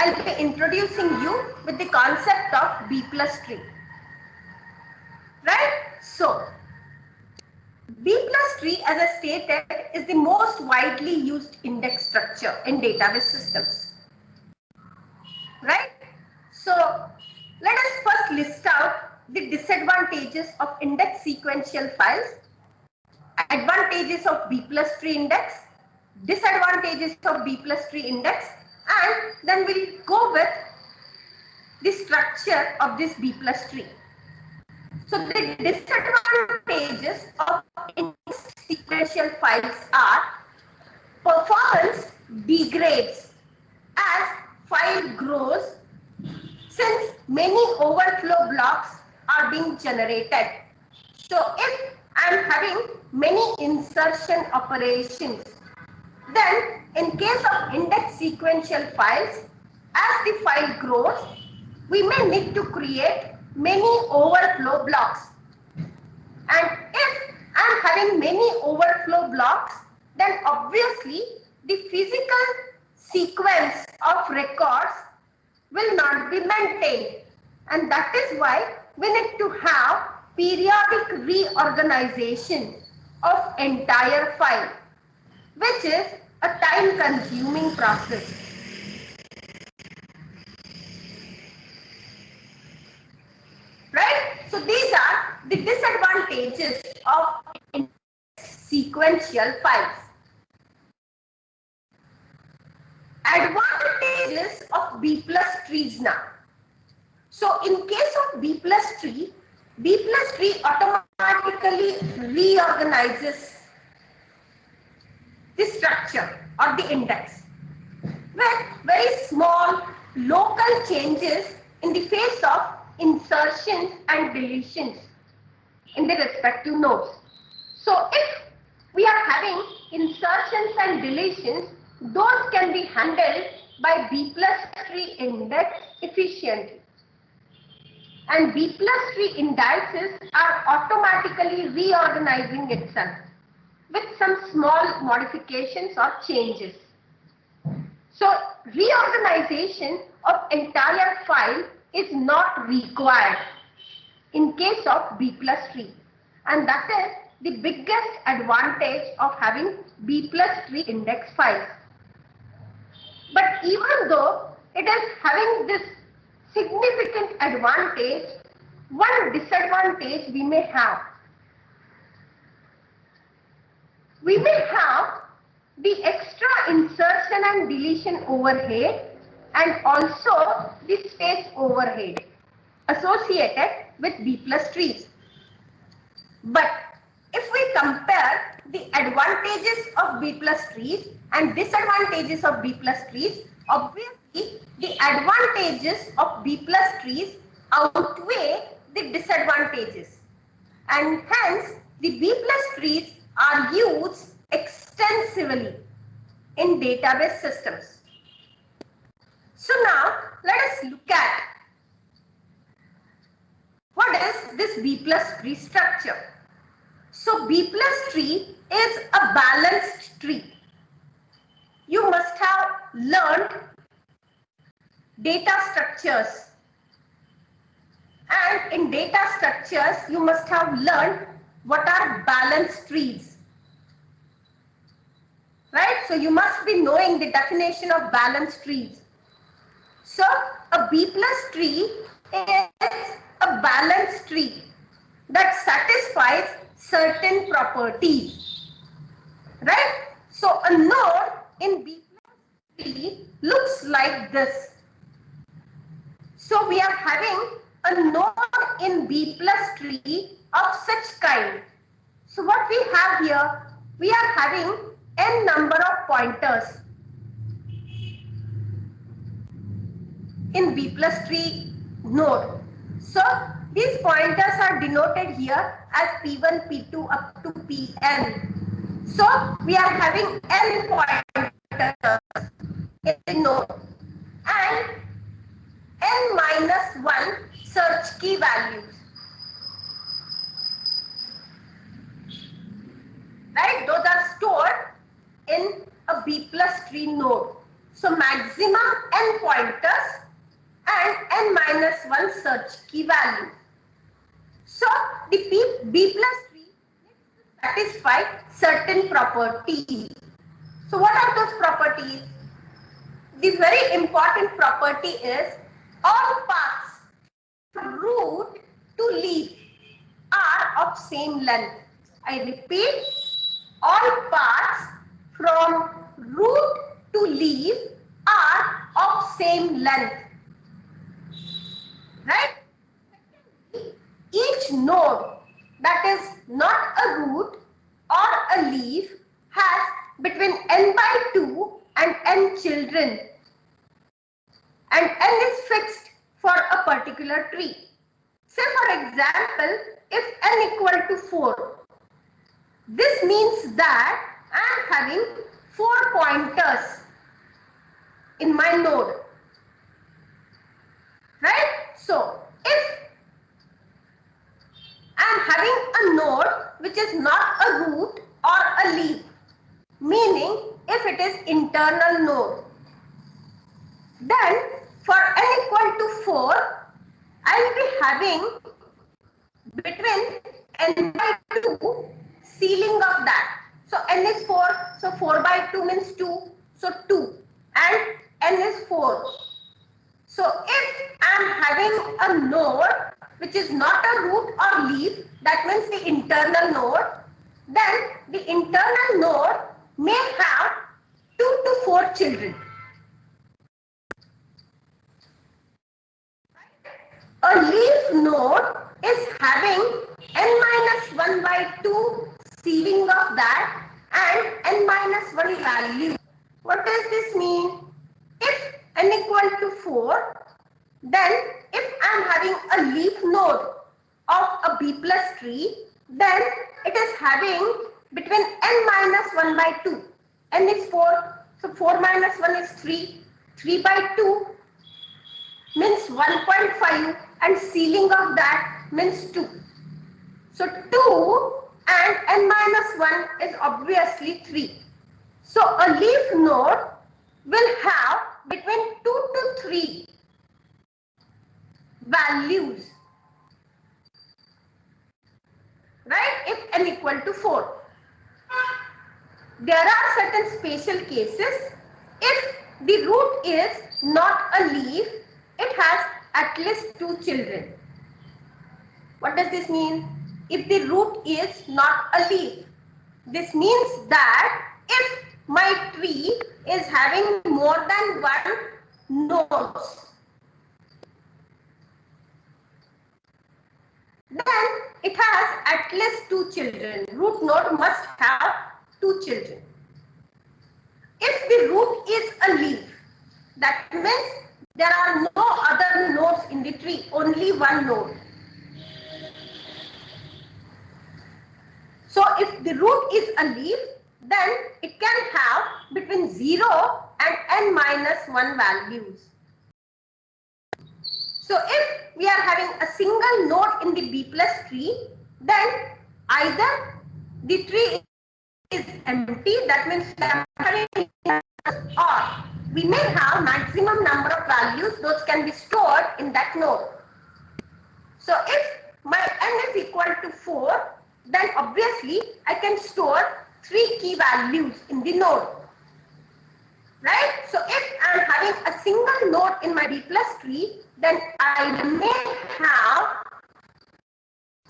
I'll be introducing you with the concept of b+tree. Right? So, b+tree, as I stated, is the most widely used index structure in database systems. Right? So, let us first list out the disadvantages of index sequential files, advantages of b+tree index, disadvantages of b+tree index, and then we'll go with the structure of this b+tree. So the disadvantages of index sequential files are performance degrades as file grows since many overflow blocks are being generated. So if I am having many insertion operations, then in case of index sequential files, as the file grows, we may need to create many overflow blocks. And if I am having many overflow blocks, then obviously the physical sequence of records will not be maintained. And that is why we need to have periodic reorganization of entire file, which is a time-consuming process. Right? So these are the disadvantages of sequential files. Advantages of b+trees now. So in case of b+tree automatically reorganizes the structure or the index with very small local changes in the face of insertions and deletions in the respective nodes. So if we are having insertions and deletions, those can be handled by b+tree index efficiently. And b+tree indices are automatically reorganizing itself with some small modifications or changes. So reorganization of entire file is not required in case of b+tree, and that is the biggest advantage of having b+tree index files. But even though it is having this significant advantage, one disadvantage we may have. We may have the extra insertion and deletion overhead and also the space overhead associated with b+trees. But if we compare the advantages of b+trees and disadvantages of b+trees, obviously the advantages of b+trees outweigh the disadvantages, and hence the b+trees are used extensively in database systems. So now let us look at what is this b+tree structure. So b+tree is a balanced tree. You must have learned data structures, and in data structures you must have learned what are balanced trees. Right? So you must be knowing the definition of balanced trees. So a b+tree is a balanced tree that satisfies certain properties. Right? So a node in b+tree looks like this. So we are having a node in b+tree of such kind. So what we have here, we are having n number of pointers in b+tree node. So these pointers are denoted here as p1, p2 up to pn. So we are having n pointers in the node and n-1 search key values. Right? Those are stored in a b+tree node. So maximum n pointers and n minus 1 search key value. So the b plus tree needs to satisfy certain properties. So what are those properties? The very important property is all paths from root to leaf are of same length. I repeat, all paths from root to leaf are of same length. Right? Each node that is not a root or a leaf has between n by 2 and n children, and n is fixed for a particular tree. Say for example, if n equal to 4, this means that I am having 4 pointers in my node. Right? So if I am having a node which is not a root or a leaf, meaning if it is internal node, then for n equal to 4, I will be having between n by 2 ceiling of that. So n is 4, so 4 by 2 means 2, so 2, and n is 4. So if I am having a node which is not a root or leaf, that means the internal node, then the internal node may have 2 to 4 children. A leaf node is having n minus 1 by 2 ceiling of that and n minus 1 value. What does this mean? If n equal to 4, then if I am having a leaf node of a b plus tree, then it is having between n minus 1 by 2. N is 4, so 4 minus 1 is 3. 3 by 2 means 1.5 and ceiling of that means 2. So 2 and n minus 1 is obviously 3. So a leaf node will have between 2 to 3 values, right, if n equal to 4. There are certain special cases. If the root is not a leaf, it has at least 2 children. What does this mean? If the root is not a leaf, this means that if my tree is having more than 1 nodes, then it has at least 2 children. Root node must have 2 children. If the root is a leaf, that means there are no other nodes in the tree, only 1 node. So if the root is a leaf, then it can have between 0 and n minus 1 values. So if we are having a single node in the b plus tree, then either the tree is empty, that means we are having, or we may have maximum number of values, those can be stored in that node. So if my n is equal to 4, then obviously I can store 3 key values in the node. Right? So if I am having a single node in my b plus tree, then I may have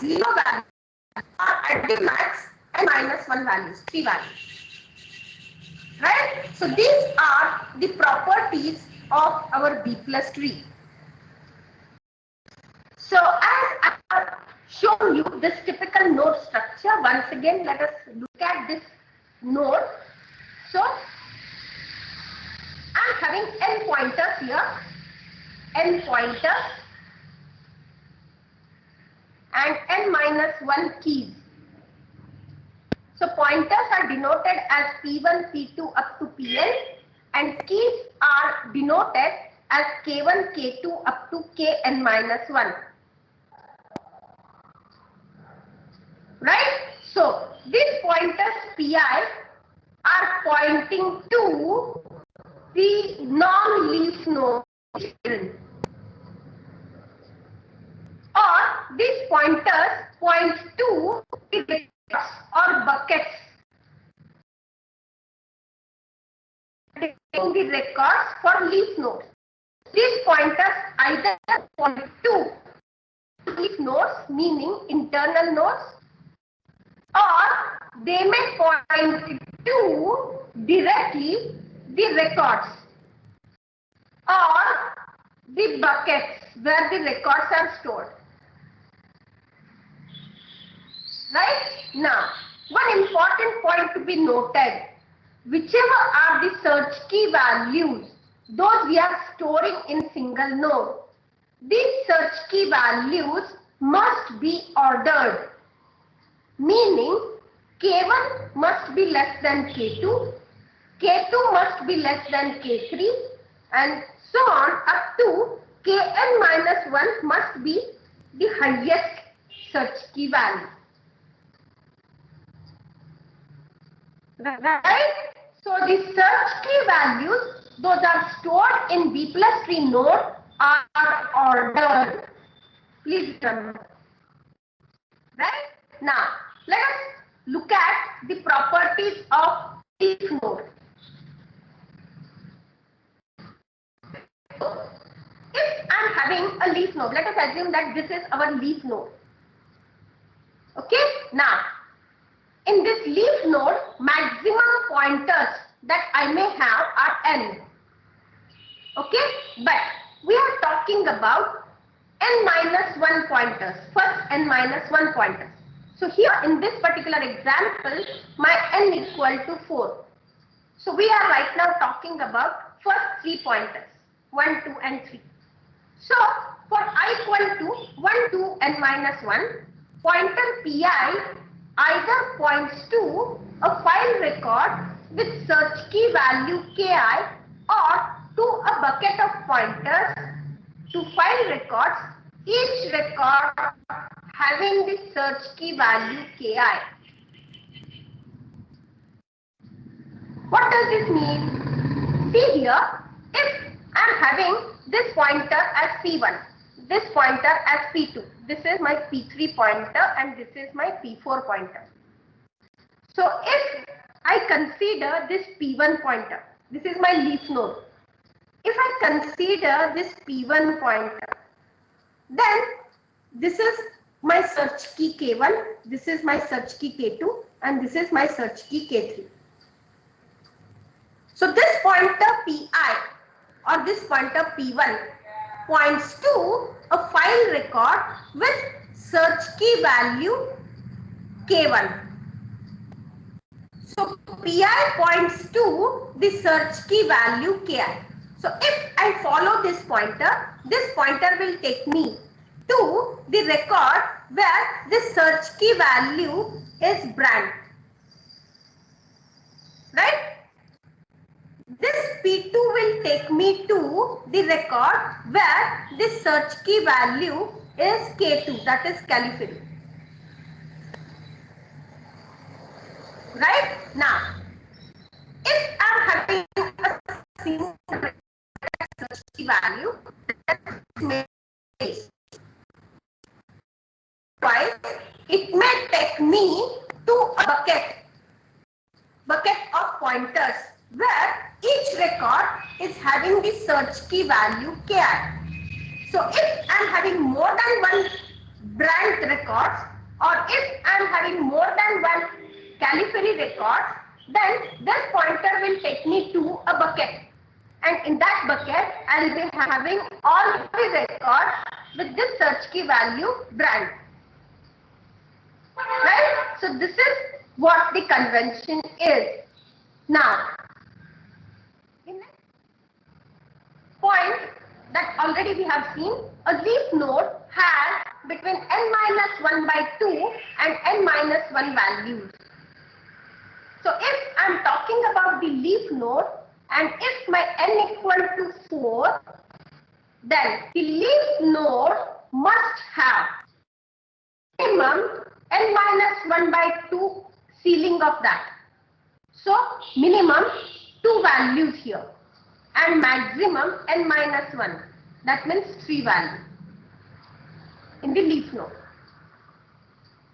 0 values or at the max n minus 1 values, 3 values. Right? So these are the properties of our b plus tree. So as I have shown you this typical node structure, once again let us look at this node. So I am having n pointers here, n pointers and n minus 1 keys. So pointers are denoted as P1, P2 up to Pn, and keys are denoted as K1, K2 up to Kn minus 1. Right? So these pointers Pi are pointing to the non-leaf node or these pointers point to the records or buckets taking the records for leaf nodes. These pointers either point to leaf nodes, meaning internal nodes, or they may point to directly the records or the buckets where the records are stored. Right? Now, one important point to be noted, whichever are the search key values, those we are storing in single node, these search key values must be ordered, meaning K1 must be less than K2, K2 must be less than K3, and so on up to Kn minus 1 must be the highest search key value. Right? So the search key values, those are stored in b+tree node, are ordered. Please remember. Right? Now, let us look at the properties of leaf node. If I am having a leaf node, let us assume that this is our leaf node. Okay? Now, in this leaf node, maximum pointers that I may have are n. Okay? But we are talking about n minus 1 pointers. First n minus 1 pointers. So here in this particular example, my n equal to 4. So we are right now talking about first 3 pointers, 1, 2 and 3. So for I equal to 1, 2 and minus 1, pointer pi either points to a file record with search key value ki or to a bucket of pointers to file records, each record having the search key value ki. What does this mean? See here, if I am having this pointer as P1, this pointer as P2, this is my P3 pointer and this is my P4 pointer. So if I consider this P1 pointer, this is my leaf node. If I consider this P1 pointer, then this is my search key K1, this is my search key K2 and this is my search key K3. So this pointer Pi or this pointer P1 points to a file record with search key value K1. So Pi points to the search key value Ki. So if I follow this pointer will take me to the record where the search key value is brand. Right? This P2 will take me to the record where the search key value is K2, that is Calipari. Right? Now, if I am having a single search key value, it may take me to a bucket of pointers where each record is having the search key value Ki. So if I am having more than one brand records or if I am having more than one Calipari records, then this pointer will take me to a bucket. And in that bucket, I will be having all the records with this search key value brand. Right? So this is what the convention is. Now, the next point that already we have seen, a leaf node has between n minus 1 by 2 and n minus 1 values. So if I am talking about the leaf node and if my n equal to 4, then the leaf node must have minimum n minus 1 by 2 ceiling of that. So minimum 2 values here. and maximum n-1. That means tree value in the leaf node.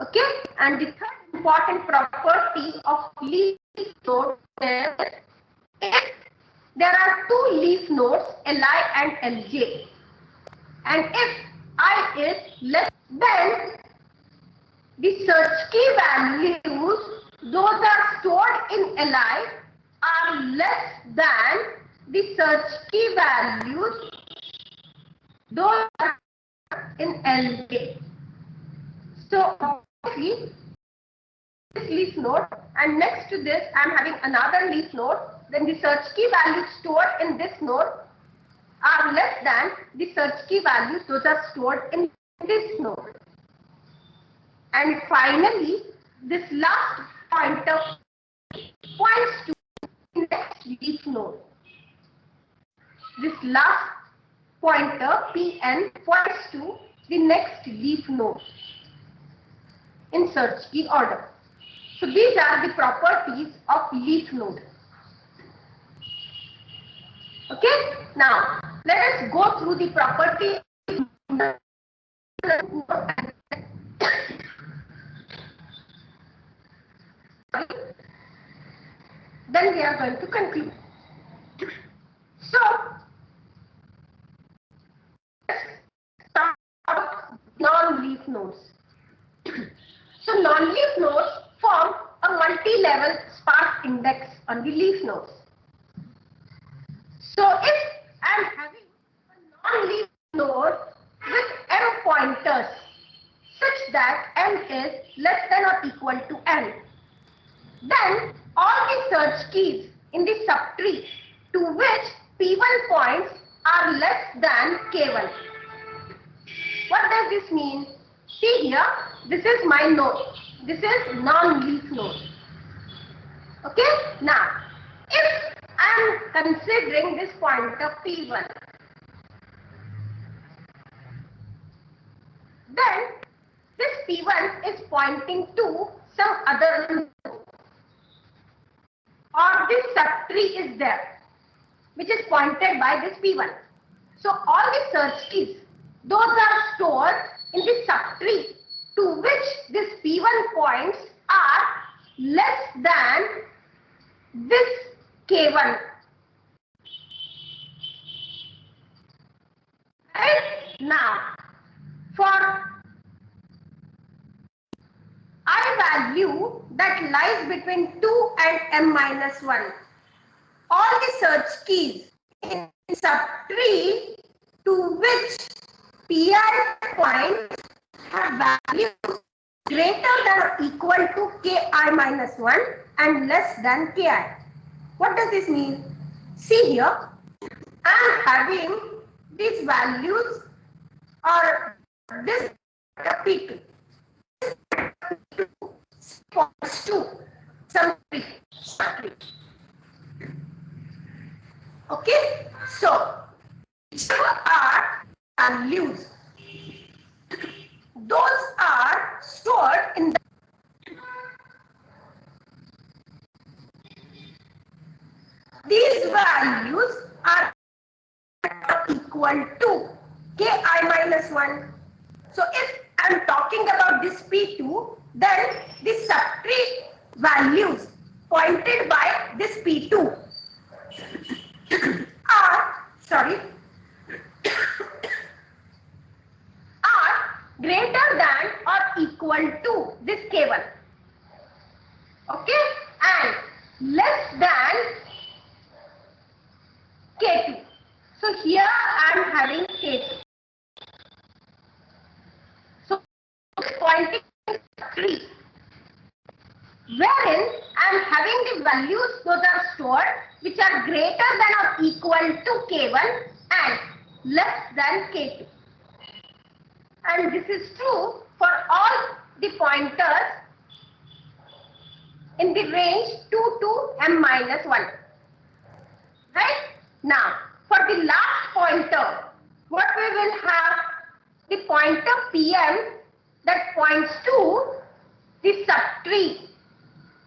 Okay, and the third important property of leaf node is if there are two leaf nodes Li and Lj, and if I is less, then the search key values, those are stored in Li, are less than the search key values, those are in Lj. So obviously this leaf node, and next to this I am having another leaf node, then the search key values stored in this node are less than the search key values those are stored in this node. And finally, this last pointer points to the next leaf node. This last pointer Pn points to the next leaf node in search key order. So these are the properties of leaf node. Okay, now let us go through the properties. Then we are going to conclude. So let's start non-leaf nodes. So non-leaf nodes form a multi-level sparse index on the leaf nodes. So if I am having a non-leaf node with m pointers such that m is less than or equal to n, then all the search keys in the subtree to which p1 points are less than k1. What does this mean? See here, this is my node. This is non-leaf node. Okay, now if I am considering this pointer p1, then this p1 is pointing to some other node, or this subtree is there which is pointed by this p1. So all the search keys, those are stored in the subtree to which this p1 points are less than this k1. Right? Now, for I value that lies between 2 and m-1, all the search keys in subtree to which pi points have values greater than or equal to ki-1 and less than ki. What does this mean? See here, I am having these values or this p2 points to some tree. Okay, so whichever are values, those are stored in the these values are equal to ki-1. So if I am talking about this p2, then the subtree values pointed by this p2 are greater than or equal to this k1, okay, and less than k2. So here I am having k2. So pointing to 3, wherein I am having the values those are stored which are greater than or equal to k1 and less than k2. And this is true for all the pointers in the range 2 to m-1. Right? Now, for the last pointer, what we will have? The pointer pm that points to the subtree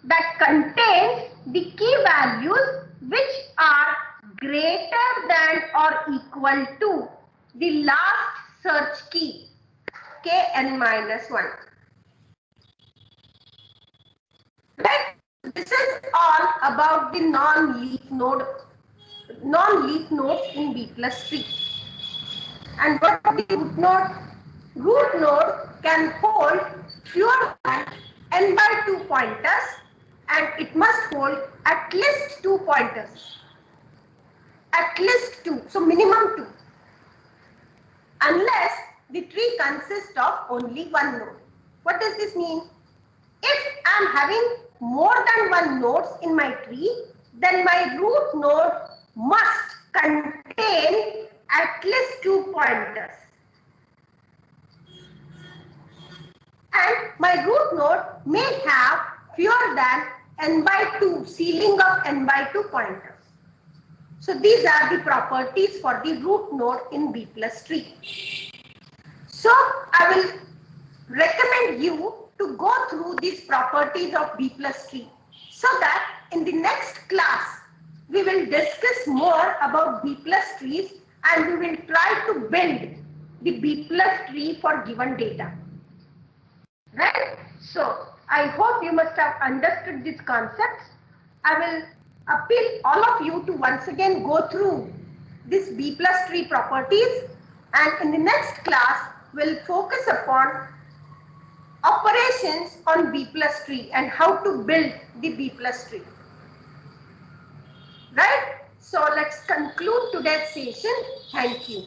that contains the key values which are greater than or equal to the last search key kn minus 1. Right? This is all about the non-leaf nodes in b+tree. And what is the root node? Root node can hold fewer than n by 2 pointers, and it must hold at least 2 pointers. At least 2, so minimum 2. Unless the tree consists of only one node. What does this mean? If I am having more than one nodes in my tree, then my root node must contain at least 2 pointers. And my root node may have fewer than n by 2, ceiling of n by 2 pointers. So these are the properties for the root node in b+tree. So I will recommend you to go through these properties of b+tree so that in the next class we will discuss more about b+trees and we will try to build the b+tree for given data. Right? So I hope you must have understood these concepts. I will appeal all of you to once again go through this b+tree properties, and in the next class we'll focus upon operations on b+tree and how to build the b+tree. Right? So let's conclude today's session. Thank you.